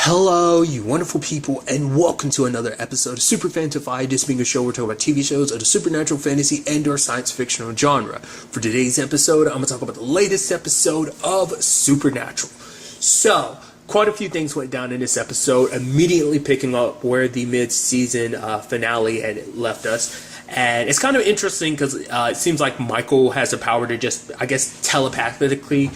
Hello, you wonderful people, and welcome to another episode of Super-Fanta-Fi, this being a show where we're talking about TV shows of the supernatural, fantasy, and or science fictional genre. For today's episode, I'm going to talk about the latest episode of Supernatural. So, quite a few things went down in this episode, immediately picking up where the mid-season finale had left us. And it's kind of interesting because it seems like Michael has the power to just, I guess, telepathically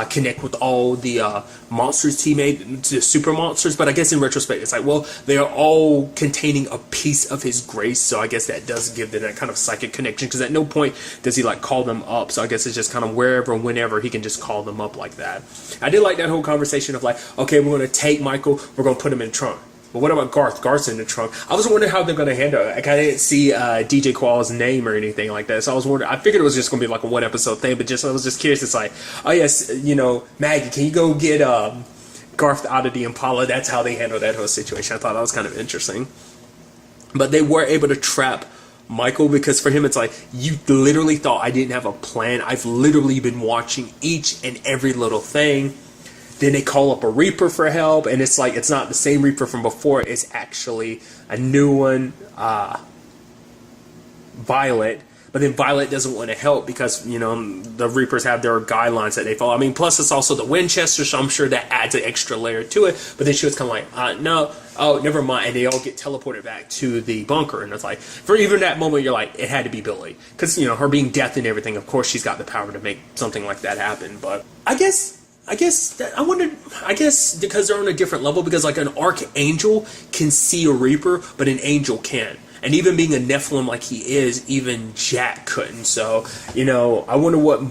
connect with all the monsters he made, the super monsters. But I guess in retrospect, it's like, well, they are all containing a piece of his grace. So I guess that does give them that kind of psychic connection, because at no point does he like call them up. So I guess it's just kind of wherever and whenever he can just call them up like that. I did like that whole conversation of like, okay, we're going to take Michael, we're going to put him in the trunk. But what about Garth? Garth's in the trunk. I was wondering how they're going to handle it. Like, I didn't see DJ Qual's name or anything like that. So I was wondering. I figured it was just going to be like a one episode thing. But I was just curious. It's like, oh yes, Maggie, can you go get Garth out of the Impala? That's how they handle that whole situation. I thought that was kind of interesting. But they were able to trap Michael, because for him it's like, you literally thought I didn't have a plan. I've literally been watching each and every little thing. Then they call up a Reaper for help, and it's like, it's not the same Reaper from before. It's actually a new one, Violet. But then Violet doesn't want to help because, the Reapers have their guidelines that they follow. I mean, plus it's also the Winchester, so I'm sure that adds an extra layer to it. But then she was kind of like, no, oh, never mind. And they all get teleported back to the bunker. And it's like, for even that moment, you're like, it had to be Billy. Because, her being death and everything, of course she's got the power to make something like that happen. But I guess because they're on a different level, because like an archangel can see a Reaper, but an angel can't. And even being a Nephilim like he is, even Jack couldn't. So, I wonder what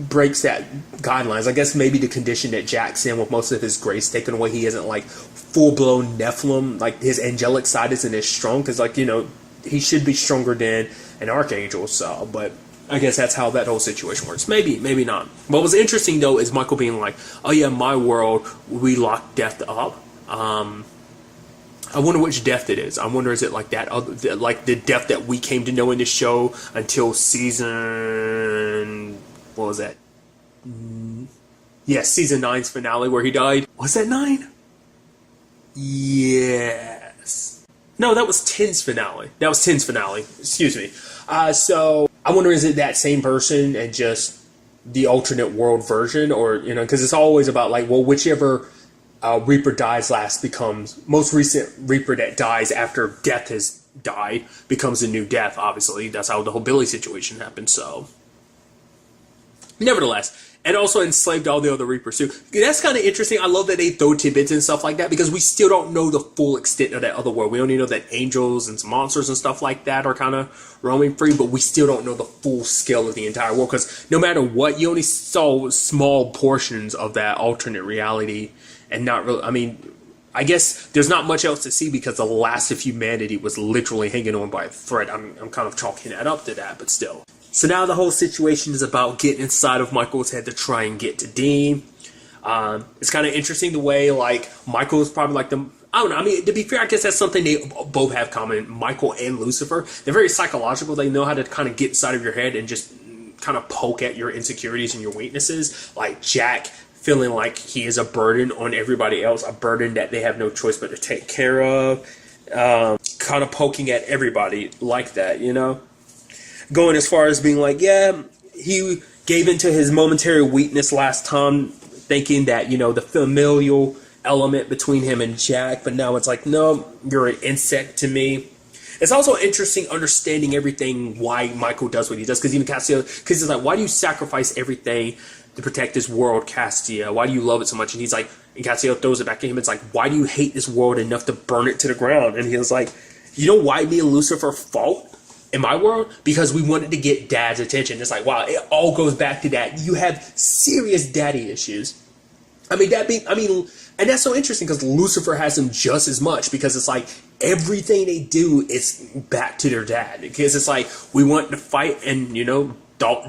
breaks that guidelines. I guess maybe the condition that Jack's in with most of his grace taken away, he isn't like full-blown Nephilim. Like his angelic side isn't as strong, because he should be stronger than an archangel. So, but I guess that's how that whole situation works. Maybe, maybe not. What was interesting, though, is Michael being like, oh yeah, my world, we locked death up. I wonder which death it is. I wonder, is it like that, like the death that we came to know in the show until season, what was that? Season 9's finale where he died. Was that 9? Yes. No, that was 10's finale. Excuse me. So I wonder, is it that same person and just the alternate world version, or because it's always about like, well, whichever Reaper dies last becomes most recent Reaper that dies after death has died becomes a new death. Obviously, that's how the whole Billy situation happened. So, nevertheless. And also enslaved all the other Reapers too. That's kind of interesting. I love that they throw tidbits and stuff like that, because we still don't know the full extent of that other world. We only know that angels and monsters and stuff like that are kind of roaming free, but we still don't know the full scale of the entire world, because no matter what, you only saw small portions of that alternate reality, and not really, I mean, I guess there's not much else to see, because the last of humanity was literally hanging on by a thread. I'm kind of chalking that up to that, but still. So now the whole situation is about getting inside of Michael's head to try and get to Dean. It's kind of interesting the way, like, Michael is probably like I don't know, I mean, to be fair, I guess that's something they both have common, Michael and Lucifer. They're very psychological. They know how to kind of get inside of your head and just kind of poke at your insecurities and your weaknesses. Like Jack feeling like he is a burden on everybody else, a burden that they have no choice but to take care of. Kind of poking at everybody like that, Going as far as being like, yeah, he gave into his momentary weakness last time, thinking that, the familial element between him and Jack, but now it's like, no, you're an insect to me. It's also interesting understanding everything, why Michael does what he does, because even Cassio, because he's like, why do you sacrifice everything to protect this world, Castia? Why do you love it so much? And he's like, and Cassio throws it back at him. It's like, why do you hate this world enough to burn it to the ground? And he was like, you know why me and Lucifer fought in my world? Because we wanted to get Dad's attention. It's like, wow, it all goes back to that. You have serious daddy issues. And that's so interesting, because Lucifer has them just as much, because it's like everything they do is back to their dad. Because it's like, we want to fight, and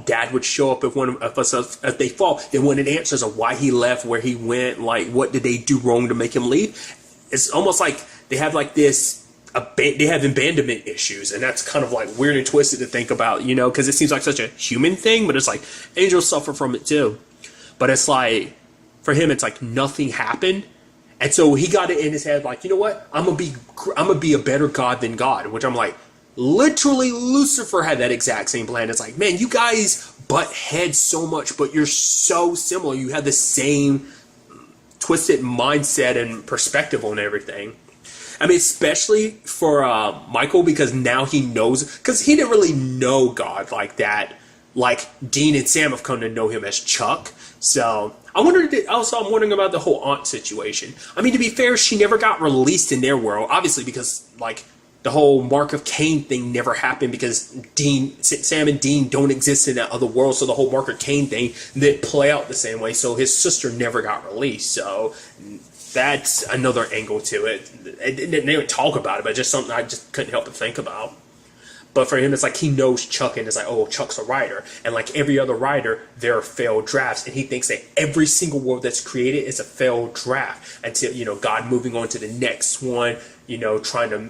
Dad would show up if one of us, if they fall, they wanted answers of why he left, where he went, like what did they do wrong to make him leave. It's almost like they have like this. They have abandonment issues, and that's kind of like weird and twisted to think about, because it seems like such a human thing, but it's like angels suffer from it too. But it's like, for him, it's like nothing happened, And so he got it in his head, like, you know what? I'm gonna be a better God than God. Which I'm like, literally, Lucifer had that exact same plan. It's like, man, you guys butt heads so much, but you're so similar. You have the same twisted mindset and perspective on everything. I mean, especially for Michael, because now he knows, because he didn't really know God like that. Like Dean and Sam have come to know him as Chuck. So I'm wondering about the whole aunt situation. I mean, to be fair, she never got released in their world, obviously, because like the whole Mark of Cain thing never happened because Sam and Dean don't exist in that other world. So the whole Mark of Cain thing didn't play out the same way. So his sister never got released. So that's another angle to it. They didn't talk about it, but just something I just couldn't help but think about. But for him, it's like he knows Chuck, and it's like, oh, Chuck's a writer. And like every other writer, there are failed drafts. And he thinks that every single world that's created is a failed draft until, you know, God moving on to the next one, you know, trying to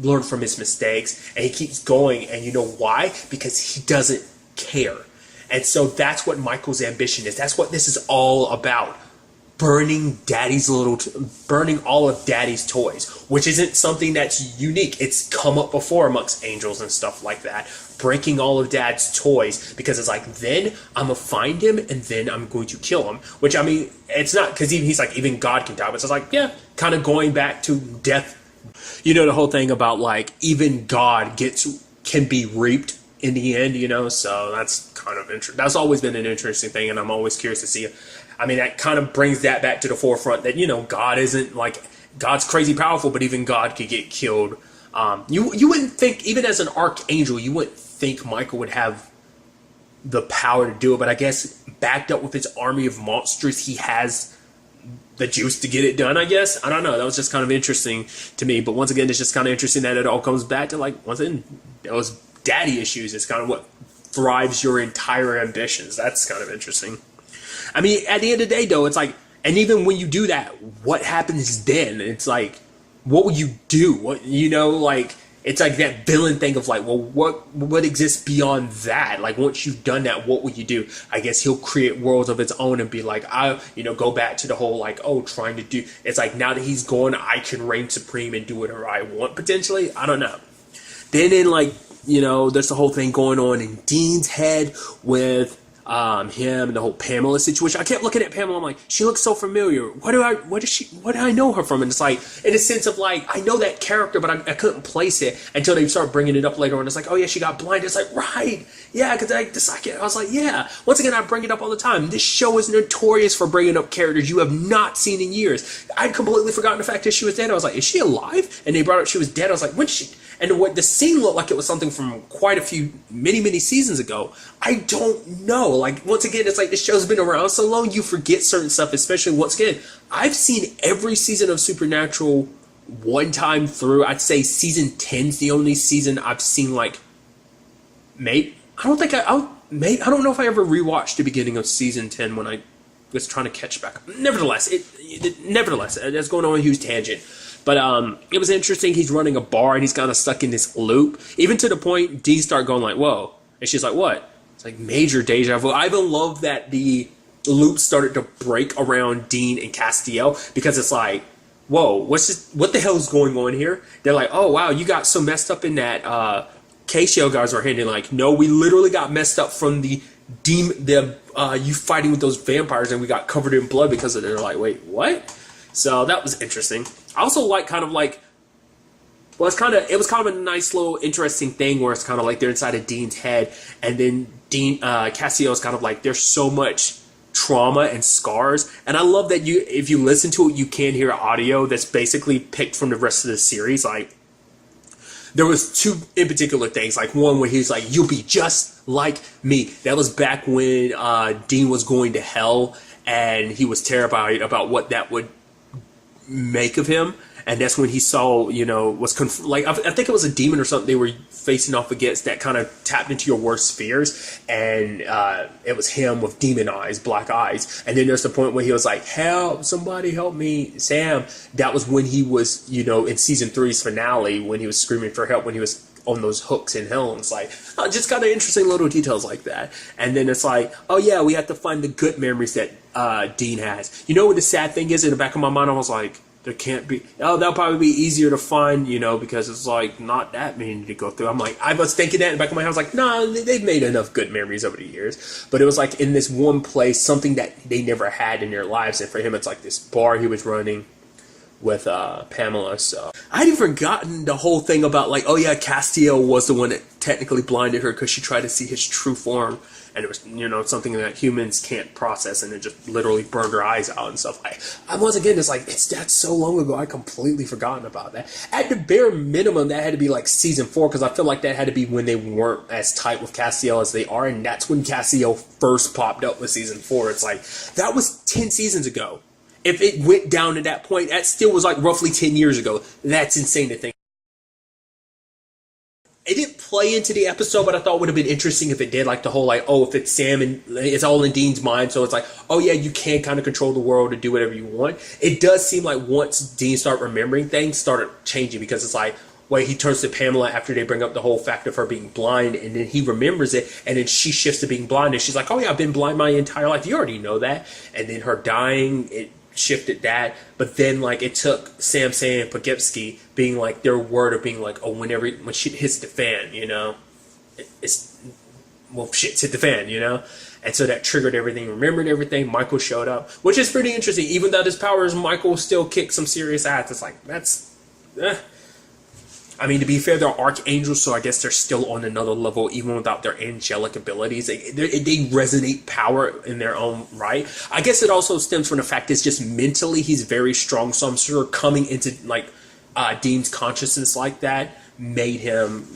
learn from his mistakes. And he keeps going. And you know why? Because he doesn't care. And so that's what Michael's ambition is. That's what this is all about. Burning all of Daddy's toys, which isn't something that's unique. It's come up before amongst angels and stuff like that. Breaking all of Dad's toys, because it's like, then I'm gonna find him and then I'm going to kill him. Which, I mean, it's not, because he's like, even God can die, but it's like, yeah, kind of going back to death. You know, the whole thing about like, even God can be reaped in the end, you know, so that's kind of interesting. That's always been an interesting thing, and I'm always curious to see. I mean, that kind of brings that back to the forefront that, you know, God isn't like, God's crazy powerful, but even God could get killed. You wouldn't think, even as an archangel, you wouldn't think Michael would have the power to do it, but I guess backed up with his army of monsters, he has the juice to get it done, I guess. I don't know. That was just kind of interesting to me. But once again, it's just kind of interesting that it all comes back to, like, once again, those daddy issues. It's kind of what drives your entire ambitions. That's kind of interesting. I mean, at the end of the day, though, it's like, and even when you do that, what happens then? It's like, what will you do? What, you know, like, it's like that villain thing of like, well, what exists beyond that? Like, once you've done that, what will you do? I guess he'll create worlds of his own and be like, go back to the whole, like, trying to do, it's like, now that he's gone, I can reign supreme and do whatever I want, potentially. I don't know. Then in, like, you know, there's the whole thing going on in Dean's head with him and the whole Pamela situation. I kept looking at Pamela. I'm like, she looks so familiar. What do I know her from? And it's like, in a sense of like, I know that character, but I couldn't place it until they start bringing it up later on. It's like, oh yeah, she got blinded. It's like, right. Yeah, because I was like, yeah. Once again, I bring it up all the time. This show is notorious for bringing up characters you have not seen in years. I'd completely forgotten the fact that she was dead. I was like, is she alive? And they brought up she was dead. I was like, when she... And what the scene looked like, it was something from quite a few, many seasons ago. I don't know. Like, once again, it's like this show's been around so long, you forget certain stuff, especially, once again, I've seen every season of Supernatural one time through. I'd say season 10's the only season I've seen, like, I don't know if I ever rewatched the beginning of season 10 when I was trying to catch back. Nevertheless, that's going on a huge tangent. But it was interesting. He's running a bar and he's kind of stuck in this loop. Even to the point, Dean started going like, whoa. And she's like, what? It's like major deja vu. I even love that the loop started to break around Dean and Castiel, because it's like, whoa, what the hell is going on here? They're like, oh, wow, you got so messed up in that Casio guys are handing. Like, no, we literally got messed up from you fighting with those vampires, and we got covered in blood because of it. They're like, wait, what? So that was interesting. I also like it was kind of a nice little interesting thing where it's kind of like they're inside of Dean's head, and then Cassio's kind of like, there's so much trauma and scars, and I love that if you listen to it, you can hear audio that's basically picked from the rest of the series. Like, there was two in particular things, like one where he's like, you'll be just like me. That was back when Dean was going to hell, and he was terrified about what that would make of him. And that's when he saw, you know, I think it was a demon or something they were facing off against that kind of tapped into your worst fears, and it was him with demon eyes, black eyes. And then there's the point where he was like, help, somebody help me, Sam. That was when he was, you know, in season 3's finale, when he was screaming for help, when he was on those hooks in hell. And it's like, just kind of interesting little details like that. And then it's like, oh yeah, we have to find the good memories that Dean has. You know what the sad thing is? In the back of my mind, I was like, there can't be. Oh, that'll probably be easier to find, because it's like not that many to go through. I'm like, I was thinking that in the back of my head. I was like, nah, they've made enough good memories over the years. But it was like in this one place, something that they never had in their lives. And for him, it's like this bar he was running with Pamela. So I hadn't forgotten the whole thing about like, oh yeah, Castiel was the one that technically blinded her because she tried to see his true form. And it was, something that humans can't process, and it just literally burned her eyes out and stuff. Once again, it's like, that's so long ago, I completely forgotten about that. At the bare minimum, that had to be like season 4, because I feel like that had to be when they weren't as tight with Castiel as they are, and that's when Castiel first popped up with season 4. It's like, that was 10 seasons ago. If it went down to that point, that still was like roughly 10 years ago. That's insane to think. It didn't play into the episode, but I thought it would have been interesting if it did. Like the whole, like, oh, if it's Sam and it's all in Dean's mind, so it's like, oh yeah, you can kind of control the world and do whatever you want. It does seem like once Dean started remembering things, started changing, because it's like, wait, he turns to Pamela after they bring up the whole fact of her being blind, and then he remembers it, and then she shifts to being blind, and she's like, oh yeah, I've been blind my entire life. You already know that. And then her dying, it shifted that, but then like it took Sam saying and Poughkeepsie being like their word of being like, oh, when shit hits the fan, shit's hit the fan, and so that triggered everything, remembered everything. Michael showed up, which is pretty interesting. Even though his powers, Michael still kicked some serious ass. It's like, that's I mean, to be fair, they're archangels, so I guess they're still on another level, even without their angelic abilities. They resonate power in their own right. I guess it also stems from the fact it's just mentally he's very strong, so I'm sure coming into, like, Dean's consciousness like that made him,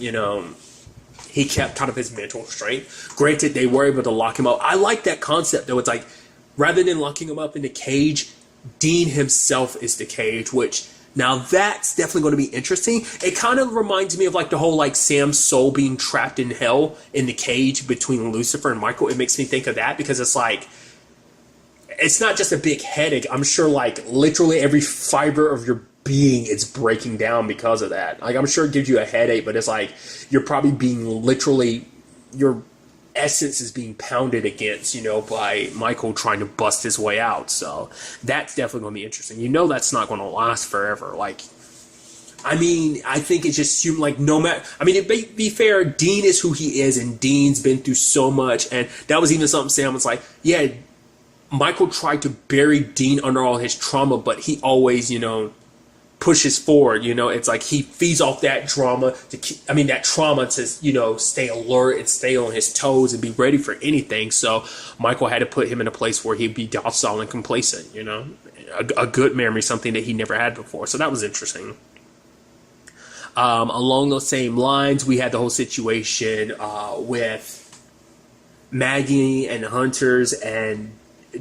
he kept kind of his mental strength. Granted, they were able to lock him up. I like that concept, though. It's like, rather than locking him up in the cage, Dean himself is the cage, which... Now that's definitely going to be interesting. It kind of reminds me of like the whole like Sam's soul being trapped in hell in the cage between Lucifer and Michael. It makes me think of that because it's like, it's not just a big headache. I'm sure like literally every fiber of your being is breaking down because of that. Like I'm sure it gives you a headache, but it's like you're probably being literally, your essence is being pounded against, by Michael trying to bust his way out. So that's definitely going to be interesting. That's not going to last forever. Like, I mean, I think it's just like no matter. I mean, to be fair, Dean is who he is, and Dean's been through so much, and that was even something Sam was like, yeah, Michael tried to bury Dean under all his trauma, but he always, pushes forward. It's like he feeds off that trauma to stay alert and stay on his toes and be ready for anything. So Michael had to put him in a place where he'd be docile and complacent, a good memory, something that he never had before. So that was interesting. Along those same lines, we had the whole situation with Maggie and the hunters and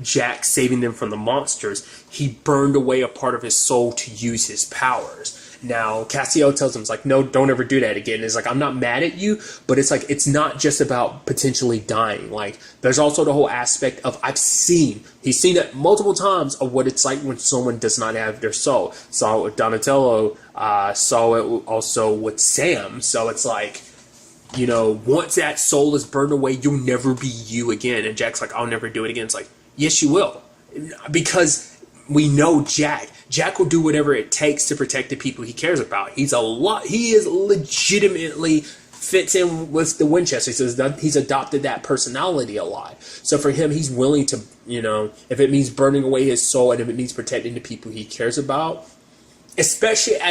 Jack saving them from the monsters. He burned away a part of his soul to use his powers. Now, Castiel tells him, it's like, no, don't ever do that again. It's like, I'm not mad at you, but it's like, it's not just about potentially dying. Like, there's also the whole aspect of, he's seen it multiple times of what it's like when someone does not have their soul. Saw it with Donatello, saw it also with Sam. So it's like, once that soul is burned away, you'll never be you again. And Jack's like, I'll never do it again. It's like, yes, you will. Because we know Jack. Jack will do whatever it takes to protect the people he cares about. He is legitimately fits in with the Winchester. So he's adopted that personality a lot. So for him, he's willing to, if it means burning away his soul and if it means protecting the people he cares about, especially in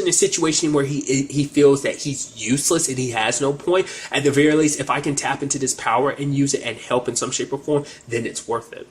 a situation where he feels that he's useless and he has no point. At the very least, if I can tap into this power and use it and help in some shape or form, then it's worth it.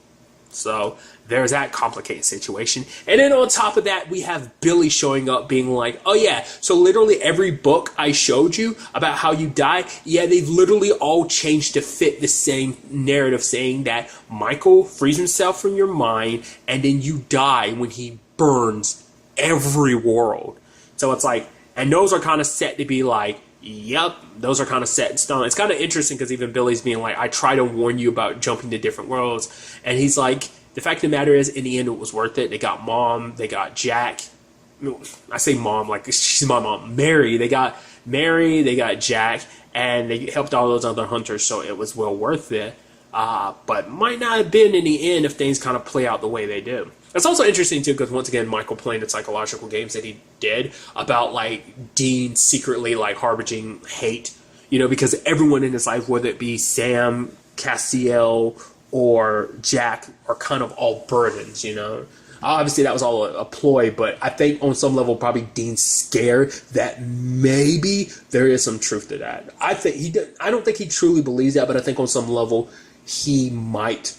So there's that complicated situation. And then on top of that, we have Billy showing up being like, oh yeah, so literally every book I showed you about how you die, yeah, they've literally all changed to fit the same narrative, saying that Michael frees himself from your mind and then you die when he burns every world. So it's like, and those are kind of set to be like, yep, those are kind of set in stone. It's kind of interesting because even Billy's being like, I try to warn you about jumping to different worlds. And he's like, the fact of the matter is, in the end, it was worth it. They got Mom, they got Jack. I say Mom like she's my mom. Mary, they got Jack, and they helped all those other hunters, so it was well worth it. but might not have been in the end if things kind of play out the way they did. It's also interesting too because once again, Michael playing the psychological games that he did about like Dean secretly like harboring hate, because everyone in his life, whether it be Sam, Castiel, or Jack, are kind of all burdens. Obviously that was all a ploy, but I think on some level probably Dean's scared that maybe there is some truth to that. I don't think he truly believes that, but I think on some level he might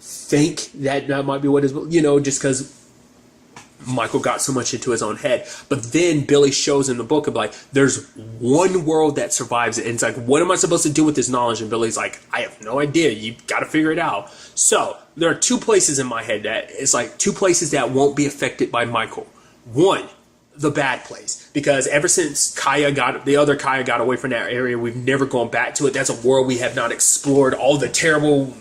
think that might be what is, just because Michael got so much into his own head. But then Billy shows in the book of like, there's one world that survives it. And it's like, what am I supposed to do with this knowledge? And Billy's like, I have no idea. You got to figure it out. So there are two places in my head that it's like two places that won't be affected by Michael. One, the bad place, because ever since the other Kaya got away from that area, we've never gone back to it. That's a world we have not explored, all the terrible,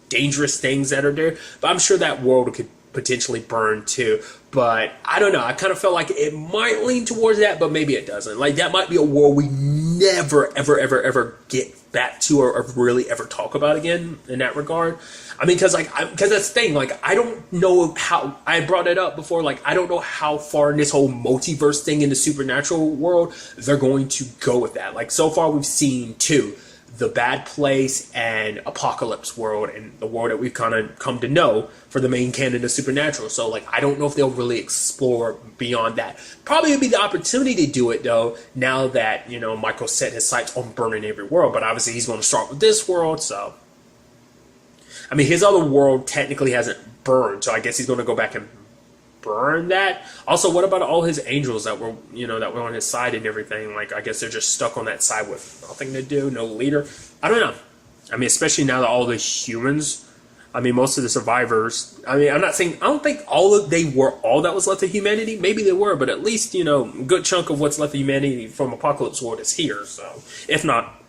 dangerous things that are there. But I'm sure that world could potentially burn too. But I don't know. I kind of felt like it might lean towards that, but maybe it doesn't. Like that might be a world we never, ever, ever, ever get back to or really ever talk about again in that regard. I mean, because that's the thing. Like, I don't know how, I brought it up before. Like, I don't know how far in this whole multiverse thing in the supernatural world they're going to go with that. Like, so far we've seen two. The Bad Place and Apocalypse world, and the world that we've kind of come to know for the main canon of Supernatural. So, like, I don't know if they'll really explore beyond that. Probably would be the opportunity to do it, though, now that, Michael set his sights on burning every world. But obviously he's going to start with this world, so. I mean, his other world technically hasn't burned, so I guess he's going to go back and burn that. Also, what about all his angels that were, that were on his side and everything? Like, I guess they're just stuck on that side with nothing to do, no leader. I don't know. I mean, especially now that all the humans, I mean, most of the survivors, I mean, I'm not saying, I don't think they were all that was left of humanity. Maybe they were, but at least, a good chunk of what's left of humanity from Apocalypse World is here. So, if not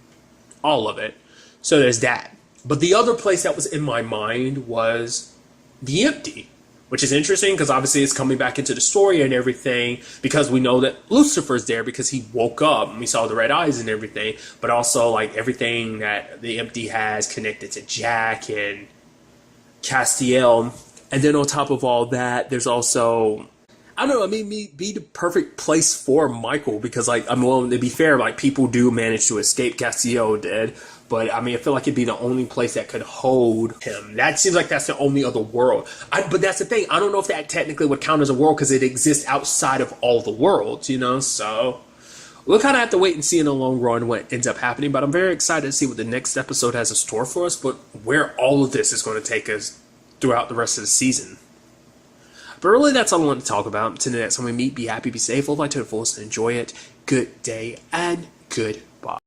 all of it. So there's that. But the other place that was in my mind was the Empty. Which is interesting because obviously it's coming back into the story and everything, because we know that Lucifer's there because he woke up and we saw the red eyes and everything, but also like everything that the Empty has connected to Jack and Castiel. And then on top of all that, there's also, I don't know, I mean, be the perfect place for Michael because, like, I'm willing to be fair, like, people do manage to escape. Castiel did. But, I mean, I feel like it'd be the only place that could hold him. That seems like that's the only other world. But that's the thing. I don't know if that technically would count as a world because it exists outside of all the worlds, So we'll kind of have to wait and see in the long run what ends up happening. But I'm very excited to see what the next episode has in store for us, but where all of this is going to take us throughout the rest of the season. But really, that's all I want to talk about. Until the next time we meet, be happy, be safe, live life to the fullest, and enjoy it. Good day and good